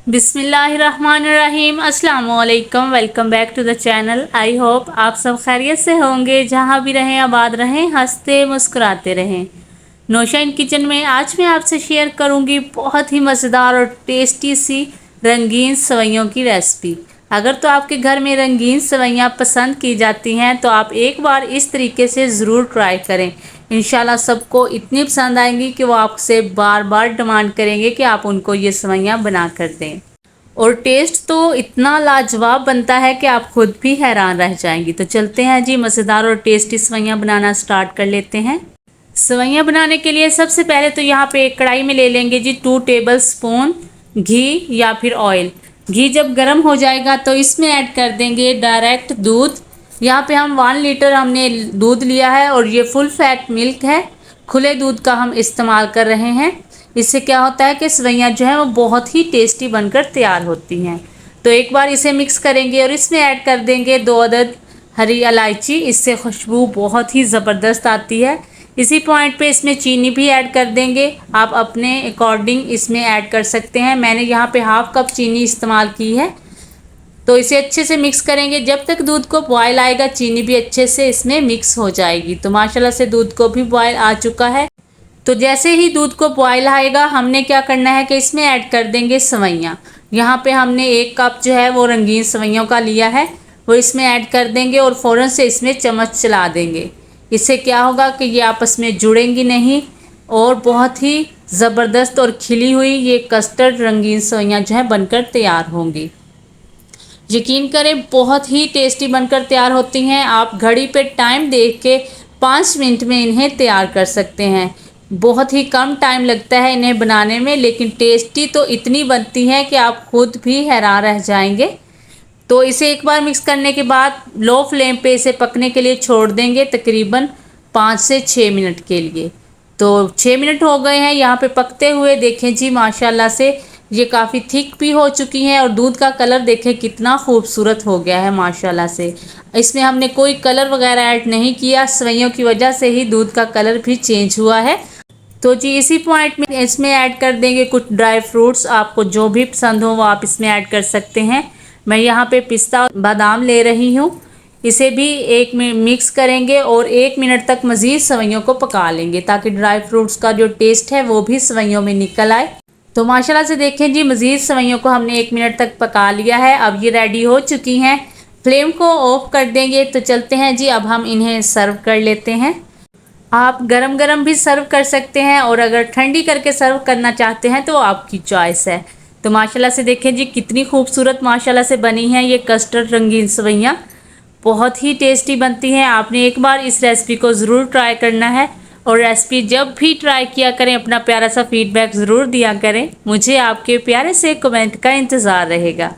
बिस्मिल्लाहिर्रहमानिर्रहीम। अस्सलाम वालेकुम। Welcome back to the channel. I hope आप सब खैरियत से होंगे, जहाँ भी रहें आबाद रहें, हंसते मुस्कुराते रहें। नौशाइन किचन में आज मैं आपसे शेयर करूंगी बहुत ही मज़ेदार और टेस्टी सी रंगीन सेवइयों की रेसिपी। अगर तो आपके घर में रंगीन सेवइयाँ पसंद की जाती हैं तो आप एक बार इस तरीके से ज़रूर ट्राई करें। इंशाल्लाह सबको इतनी पसंद आएंगी कि वो आपसे बार बार डिमांड करेंगे कि आप उनको ये सेवइयाँ बना कर दें। और टेस्ट तो इतना लाजवाब बनता है कि आप खुद भी हैरान रह जाएंगी। तो चलते हैं जी, मज़ेदार और टेस्टी सेवइयाँ बनाना स्टार्ट कर लेते हैं। सेवइयाँ बनाने के लिए सबसे पहले तो यहाँ पे एक कढ़ाई में ले लेंगे जी 2 टेबल स्पून घी या फिर ऑयल। घी जब गर्म हो जाएगा तो इसमें ऐड कर देंगे डायरेक्ट दूध। यहाँ पे हम 1 लीटर हमने दूध लिया है और ये फुल फैट मिल्क है। खुले दूध का हम इस्तेमाल कर रहे हैं। इससे क्या होता है कि सेवइयाँ जो है वो बहुत ही टेस्टी बनकर तैयार होती हैं। तो एक बार इसे मिक्स करेंगे और इसमें ऐड कर देंगे 2 अदद हरी इलायची। इससे खुशबू बहुत ही ज़बरदस्त आती है। इसी पॉइंट पे इसमें चीनी भी ऐड कर देंगे। आप अपने अकॉर्डिंग इसमें ऐड कर सकते हैं। मैंने यहाँ पे हाफ कप चीनी इस्तेमाल की है। तो इसे अच्छे से मिक्स करेंगे। जब तक दूध को बॉयल आएगा चीनी भी अच्छे से इसमें मिक्स हो जाएगी। तो माशाल्लाह से दूध को भी बॉयल आ चुका है। तो जैसे ही दूध को बॉयल आएगा हमने क्या करना है कि इसमें ऐड कर देंगे सेवइयाँ। यहाँ पे हमने 1 कप जो है वो रंगीन सेवइयों का लिया है, वो इसमें ऐड कर देंगे और फ़ौरन से इसमें चम्मच चला देंगे। इससे क्या होगा कि ये आपस में जुड़ेंगी नहीं और बहुत ही ज़बरदस्त और खिली हुई ये कस्टर्ड रंगीन सेवइयाँ जो है बनकर तैयार होंगी। यकीन करें बहुत ही टेस्टी बनकर तैयार होती हैं। आप घड़ी पे टाइम देख के 5 मिनट में इन्हें तैयार कर सकते हैं। बहुत ही कम टाइम लगता है इन्हें बनाने में, लेकिन टेस्टी तो इतनी बनती हैं कि आप खुद भी हैरान रह जाएंगे। तो इसे एक बार मिक्स करने के बाद लो फ्लेम पे इसे पकने के लिए छोड़ देंगे तकरीबन 5 से 6 मिनट के लिए। तो 6 मिनट हो गए हैं यहाँ पे पकते हुए। देखें जी माशाल्लाह से ये काफ़ी थिक भी हो चुकी हैं और दूध का कलर देखें कितना खूबसूरत हो गया है माशाल्लाह से। इसमें हमने कोई कलर वगैरह ऐड नहीं किया, सेवइयों की वजह से ही दूध का कलर भी चेंज हुआ है। तो जी इसी पॉइंट में इसमें ऐड कर देंगे कुछ ड्राई फ्रूट्स। आपको जो भी पसंद हो वो आप इसमें ऐड कर सकते हैं। मैं यहाँ पे पिस्ता बादाम ले रही हूँ। इसे भी एक में मिक्स करेंगे और 1 मिनट तक मज़ीद सेवइयों को पका लेंगे ताकि ड्राई फ्रूट्स का जो टेस्ट है वो भी सेवइयों में निकल आए। तो माशाल्लाह से देखें जी मज़ीद सेवइयों को हमने 1 मिनट तक पका लिया है। अब ये रेडी हो चुकी हैं। फ्लेम को ऑफ कर देंगे। तो चलते हैं जी, अब हम इन्हें सर्व कर लेते हैं। आप गरम गरम भी सर्व कर सकते हैं और अगर ठंडी करके सर्व करना चाहते हैं तो आपकी चॉइस है। तो माशाल्लाह से देखें जी कितनी खूबसूरत माशाल्लाह से बनी हैं ये कस्टर्ड रंगीन सेवइयाँ। बहुत ही टेस्टी बनती हैं। आपने एक बार इस रेसिपी को ज़रूर ट्राई करना है और रेसिपी जब भी ट्राई किया करें अपना प्यारा सा फीडबैक ज़रूर दिया करें। मुझे आपके प्यारे से कमेंट का इंतज़ार रहेगा।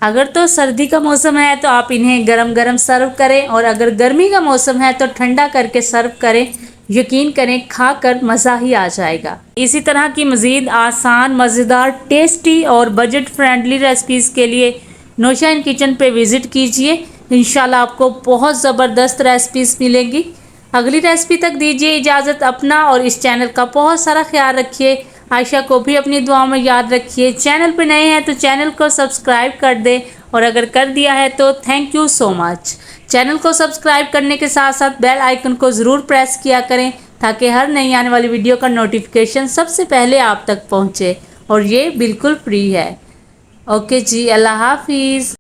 अगर तो सर्दी का मौसम है तो आप इन्हें गरम गरम सर्व करें और अगर गर्मी का मौसम है तो ठंडा करके सर्व करें। यकीन करें खाकर मज़ा ही आ जाएगा। इसी तरह की मज़ीद आसान, मज़ेदार, टेस्टी और बजट फ्रेंडली रेसिपीज़ के लिए नौशाइन किचन पे विज़िट कीजिए। इंशाल्लाह आपको बहुत ज़बरदस्त रेसिपीज़ मिलेंगी। अगली रेसिपी तक दीजिए इजाज़त। अपना और इस चैनल का बहुत सारा ख्याल रखिए। आयशा को भी अपनी दुआ में याद रखिए। चैनल पे नए हैं तो चैनल को सब्सक्राइब कर दें और अगर कर दिया है तो thank you so much. Channel को सब्सक्राइब करने के साथ साथ बेल आइकन को ज़रूर प्रेस किया करें ताकि हर नई आने वाली वीडियो का नोटिफिकेशन सबसे पहले आप तक पहुंचे और ये बिल्कुल फ्री है। ओके जी, अल्लाह हाफिज़।